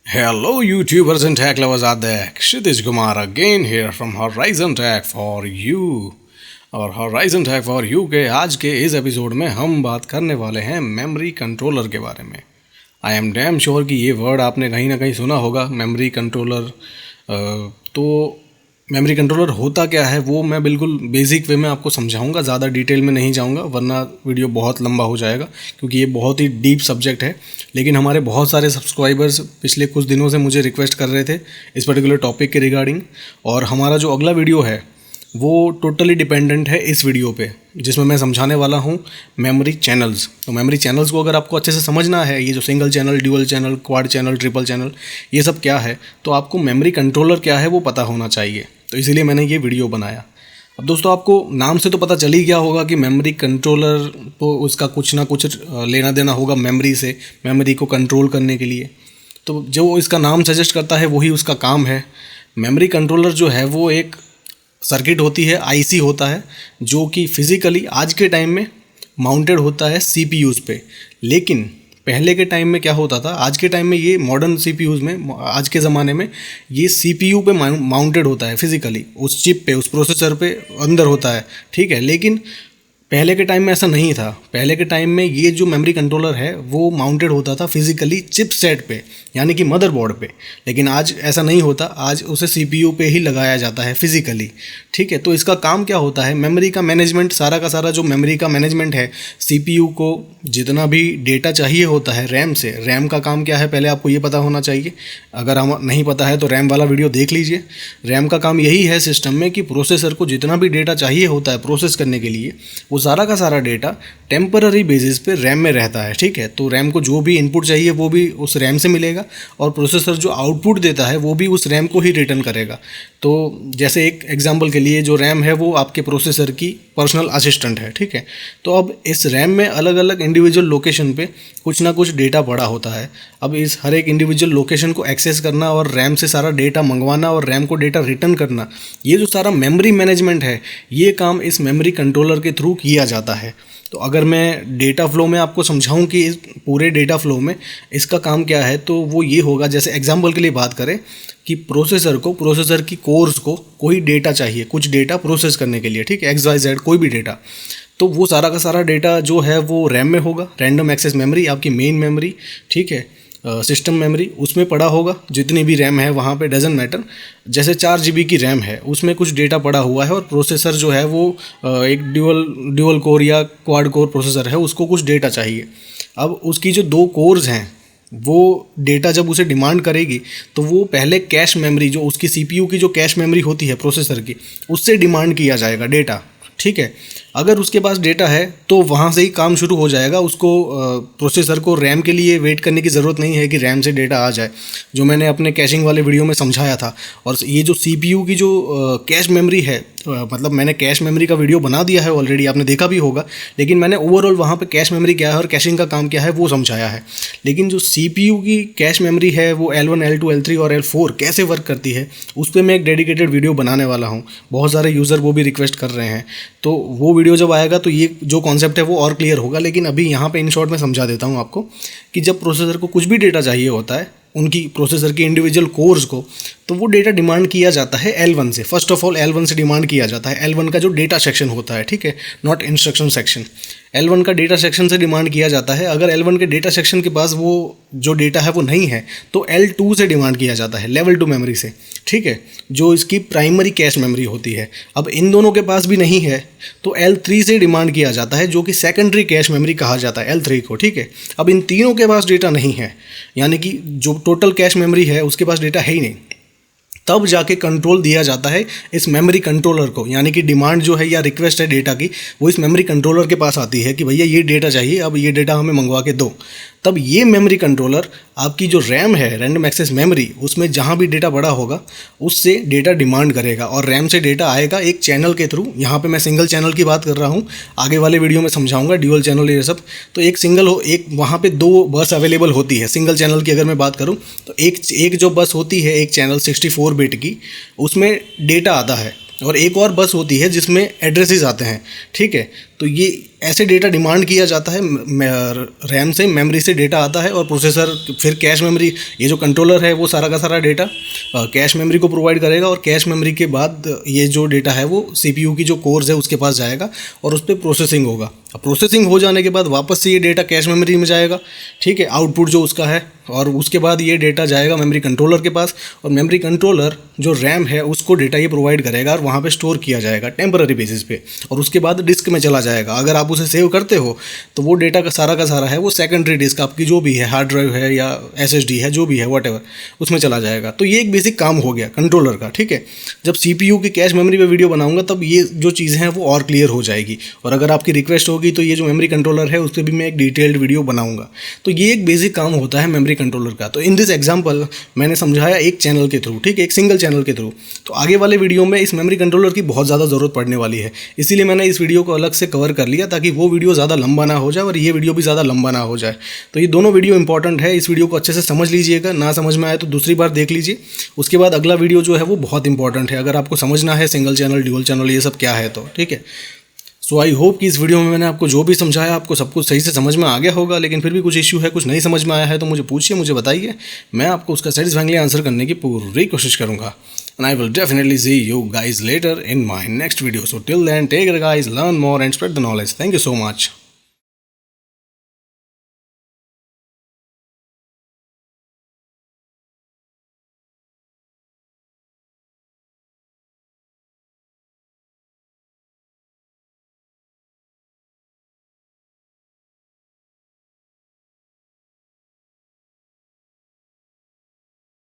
Hello, YouTubers and tech lovers out there. Kshitish Kumar again here from Horizon Tech for you. और Horizon Tech for you के आज के इस episode में हम बात करने वाले हैं मेमोरी कंट्रोलर के बारे में। आई एम डैम श्योर कि ये वर्ड आपने कहीं ना कहीं सुना होगा, मेमोरी कंट्रोलर। तो मेमोरी कंट्रोलर होता क्या है वो मैं बिल्कुल बेसिक वे में आपको समझाऊंगा, ज़्यादा डिटेल में नहीं जाऊंगा वरना वीडियो बहुत लंबा हो जाएगा, क्योंकि ये बहुत ही डीप सब्जेक्ट है। लेकिन हमारे बहुत सारे सब्सक्राइबर्स पिछले कुछ दिनों से मुझे रिक्वेस्ट कर रहे थे इस पर्टिकुलर टॉपिक के रिगार्डिंग, और हमारा जो अगला वीडियो है वो टोटली डिपेंडेंट है इस वीडियो पे, जिसमें मैं समझाने वाला हूँ मेमोरी चैनल्स। तो मेमोरी चैनल्स को अगर आपको अच्छे से समझना है, ये जो single channel, dual channel, quad channel, triple channel, ये सब क्या है, तो आपको मेमोरी कंट्रोलर क्या है वो पता होना चाहिए। तो इसीलिए मैंने ये वीडियो बनाया। अब दोस्तों, आपको नाम से तो पता चल ही गया होगा कि मेमोरी कंट्रोलर तो उसका कुछ ना कुछ लेना देना होगा मेमोरी से, मेमोरी को कंट्रोल करने के लिए। तो जो इसका नाम सजेस्ट करता है वही उसका काम है। मेमोरी कंट्रोलर जो है वो एक सर्किट होती है, आईसी होता है, जो कि फिज़िकली आज के टाइम में माउंटेड होता है सीपीयूज़ पे। लेकिन पहले के टाइम में क्या होता था, आज के टाइम में ये मॉडर्न सीपीयूज़ में, आज के ज़माने में ये सीपीयू पे माउंटेड होता है फिज़िकली, उस चिप पे, उस प्रोसेसर पे अंदर होता है, ठीक है। लेकिन पहले के टाइम में ऐसा नहीं था। पहले के टाइम में ये जो मेमोरी कंट्रोलर है वो माउंटेड होता था फिज़िकली चिप सेट पे, यानी कि मदरबोर्ड पे। लेकिन आज ऐसा नहीं होता, आज उसे सीपीयू पे ही लगाया जाता है फिज़िकली, ठीक है। तो इसका काम क्या होता है, मेमोरी का मैनेजमेंट, सारा का सारा जो मेमोरी का मैनेजमेंट है, सीपीयू को जितना भी डेटा चाहिए होता है रैम से। रैम का काम क्या है पहले आपको ये पता होना चाहिए, अगर हम नहीं पता है तो रैम वाला वीडियो देख लीजिए। रैम का काम यही है सिस्टम में कि प्रोसेसर को जितना भी डेटा चाहिए होता है प्रोसेस करने के लिए, वो सारा का सारा डेटा टेम्पररी बेसिस पे रैम में रहता है, ठीक है। तो रैम को जो भी इनपुट चाहिए वो भी उस रैम से मिलेगा, और प्रोसेसर जो आउटपुट देता है वो भी उस रैम को ही रिटर्न करेगा। तो जैसे एक एग्जांपल के लिए, जो रैम है वो आपके प्रोसेसर की पर्सनल असिस्टेंट है, ठीक है। तो अब इस रैम में अलग अलग इंडिविजुअल लोकेशन पे कुछ ना कुछ डेटा पड़ा होता है। अब इस हर एक इंडिविजुअल लोकेशन को एक्सेस करना और रैम से सारा डेटा मंगवाना और रैम को डेटा रिटर्न करना, ये जो सारा मेमोरी मैनेजमेंट है, ये काम इस मेमोरी कंट्रोलर के थ्रू किया जाता है। तो अगर मैं डेटा फ्लो में आपको समझाऊं कि इस पूरे डेटा फ्लो में इसका काम क्या है, तो वो ये होगा, जैसे एग्जांपल के लिए बात करें कि प्रोसेसर की कोर्स को कोई डेटा चाहिए, कुछ डेटा प्रोसेस करने के लिए, ठीक है, XYZ कोई भी डेटा। तो वो सारा का सारा डेटा जो है वो रैम में होगा, रैंडम एक्सेस मेमोरी, आपकी मेन मेमोरी, ठीक है, सिस्टम मेमोरी, उसमें पड़ा होगा। जितनी भी रैम है वहाँ पे डजन मैटर, जैसे 4 GB की रैम है उसमें कुछ डेटा पड़ा हुआ है, और प्रोसेसर जो है वो एक ड्यूअल कोर या क्वाड कोर प्रोसेसर है, उसको कुछ डेटा चाहिए। अब उसकी जो 2 कोर्स हैं वो डेटा जब उसे डिमांड करेगी तो वो पहले कैश मेमोरी, जो उसकी सीपीयू की जो कैश मेमोरी होती है प्रोसेसर की, उससे डिमांड किया जाएगा डेटा, ठीक है। अगर उसके पास डेटा है तो वहाँ से ही काम शुरू हो जाएगा। उसको प्रोसेसर को रैम के लिए वेट करने की ज़रूरत नहीं है कि रैम से डेटा आ जाए, जो मैंने अपने कैशिंग वाले वीडियो में समझाया था। और ये जो सीपीयू की जो कैश मेमोरी है, मतलब मैंने कैश मेमोरी का वीडियो बना दिया है ऑलरेडी, आपने देखा भी होगा, लेकिन मैंने ओवरऑल वहाँ पे कैश मेमोरी क्या है और कैशिंग का काम क्या है वो समझाया है। लेकिन जो सीपीयू की कैश मेमोरी है वो L1, L2, L3 और L4 कैसे वर्क करती है, उस पर मैं एक डेडिकेटेड वीडियो बनाने वाला हूँ। बहुत सारे यूज़र वो भी रिक्वेस्ट कर रहे हैं, तो वो वीडियो जब आएगा तो ये जो कॉन्सेप्ट है वो और क्लियर होगा। लेकिन अभी यहाँ पे इन शॉर्ट में समझा देता हूँ आपको कि जब प्रोसेसर को कुछ भी डेटा चाहिए होता है, उनकी प्रोसेसर की इंडिविजुअल कोर्स को, तो वो डेटा डिमांड किया जाता है L1 से। फर्स्ट ऑफ ऑल L1 से डिमांड किया जाता है, L1 का जो डेटा सेक्शन होता है, ठीक है, नॉट इंस्ट्रक्शन सेक्शन। L1 का डेटा सेक्शन से डिमांड किया जाता है। अगर L1 के डेटा सेक्शन के पास वो जो डेटा है वो नहीं है तो L2 से डिमांड किया जाता है, लेवल 2 मेमोरी से, ठीक है, जो इसकी प्राइमरी कैश मेमोरी होती है। अब इन दोनों के पास भी नहीं है तो L3 से डिमांड किया जाता है, जो कि सेकेंडरी कैश मेमोरी कहा जाता है, L3 को, ठीक है। अब इन तीनों के पास डेटा नहीं है, यानी कि जो टोटल कैश मेमोरी है उसके पास डेटा है ही नहीं, तब जाके कंट्रोल दिया जाता है इस मेमोरी कंट्रोलर को। यानी कि डिमांड जो है या रिक्वेस्ट है डेटा की, वो इस मेमोरी कंट्रोलर के पास आती है कि भैया ये डेटा चाहिए, अब ये डेटा हमें मंगवा के दो। तब ये मेमोरी कंट्रोलर आपकी जो रैम है, रैंडम एक्सेस मेमोरी, उसमें जहाँ भी डेटा पड़ा होगा उससे डेटा डिमांड करेगा, और रैम से डेटा आएगा एक चैनल के थ्रू। यहाँ पे मैं सिंगल चैनल की बात कर रहा हूँ, आगे वाले वीडियो में समझाऊंगा ड्यूअल चैनल ये सब। तो एक सिंगल हो, एक वहाँ पे 2 बस अवेलेबल होती है। सिंगल चैनल की अगर मैं बात करूँ तो एक जो बस होती है, एक चैनल 64 बिट की, उसमें डेटा आता है, और एक और बस होती है जिसमें एड्रेसेस आते हैं, ठीक है। तो ये ऐसे डेटा डिमांड किया जाता है, रैम से मेमोरी से डेटा आता है और प्रोसेसर फिर कैश मेमोरी, ये जो कंट्रोलर है वो सारा का सारा डेटा कैश मेमोरी को प्रोवाइड करेगा और कैश मेमोरी के बाद ये जो डेटा है वो सीपीयू की जो कोर्स है उसके पास जाएगा और उस पर प्रोसेसिंग होगा। अब प्रोसेसिंग हो जाने के बाद वापस से ये डेटा कैश मेमोरी में जाएगा, ठीक है, आउटपुट जो उसका है, और उसके बाद ये डेटा जाएगा मेमोरी कंट्रोलर के पास और मेमोरी कंट्रोलर जो रैम है उसको डेटा ये प्रोवाइड करेगा और वहाँ पे स्टोर किया जाएगा टेम्पररी बेसिस पे, और उसके बाद डिस्क में चला जाएगा। अगर आप उसे सेव करते हो तो वो डेटा का सारा है वो सेकेंडरी डिस्क आपकी जो भी है, हार्ड ड्राइव है या एसएसडी है, जो भी है व्हाटएवर, उसमें चला जाएगा। तो ये एक बेसिक काम हो गया कंट्रोलर का, ठीक है। जब सीपीयू की कैश मेमोरी पे वीडियो बनाऊंगा तब ये जो चीज़ें हैं वो और क्लियर हो जाएगी, और अगर आपकी रिक्वेस्ट होगी तो ये जो मेमोरी कंट्रोलर है उस पर भी मैं एक डिटेल्ड वीडियो बनाऊंगा। तो ये एक बेसिक काम होता है मेमोरी कंट्रोलर का। तो इन दिस एग्जाम्पल मैंने समझाया एक चैनल के थ्रू, ठीक है, एक सिंगल चैनल के थ्रू। तो आगे वाले वीडियो में इस मेमोरी कंट्रोलर की बहुत ज़्यादा ज़रूरत पड़ने वाली है, इसीलिए मैंने इस वीडियो को अलग से कवर कर लिया ताकि वो वीडियो ज़्यादा लंबा ना हो जाए और ये वीडियो भी ज़्यादा लंबा ना हो जाए। तो ये दोनों वीडियो इंपॉर्टेंट है, इस वीडियो को अच्छे से समझ लीजिएगा, ना समझ में आए तो दूसरी बार देख लीजिए। उसके बाद अगला वीडियो जो है वो बहुत इंपॉर्टेंट है, अगर आपको समझना है सिंगल चैनल, ड्यूअल चैनल, ये सब क्या है तो, ठीक है। सो आई होप कि इस वीडियो में मैंने आपको जो भी समझाया आपको सब कुछ सही से समझ में आ गया होगा, लेकिन फिर भी कुछ इश्यू है, कुछ नहीं समझ में आया है तो मुझे पूछिए, मुझे बताइए, मैं आपको उसका सेटिस्फाइंगली आंसर करने की पूरी कोशिश करूंगा। And I will definitely see you guys later in my next video. So till then, take care guys, learn more and spread the knowledge. Thank you so much.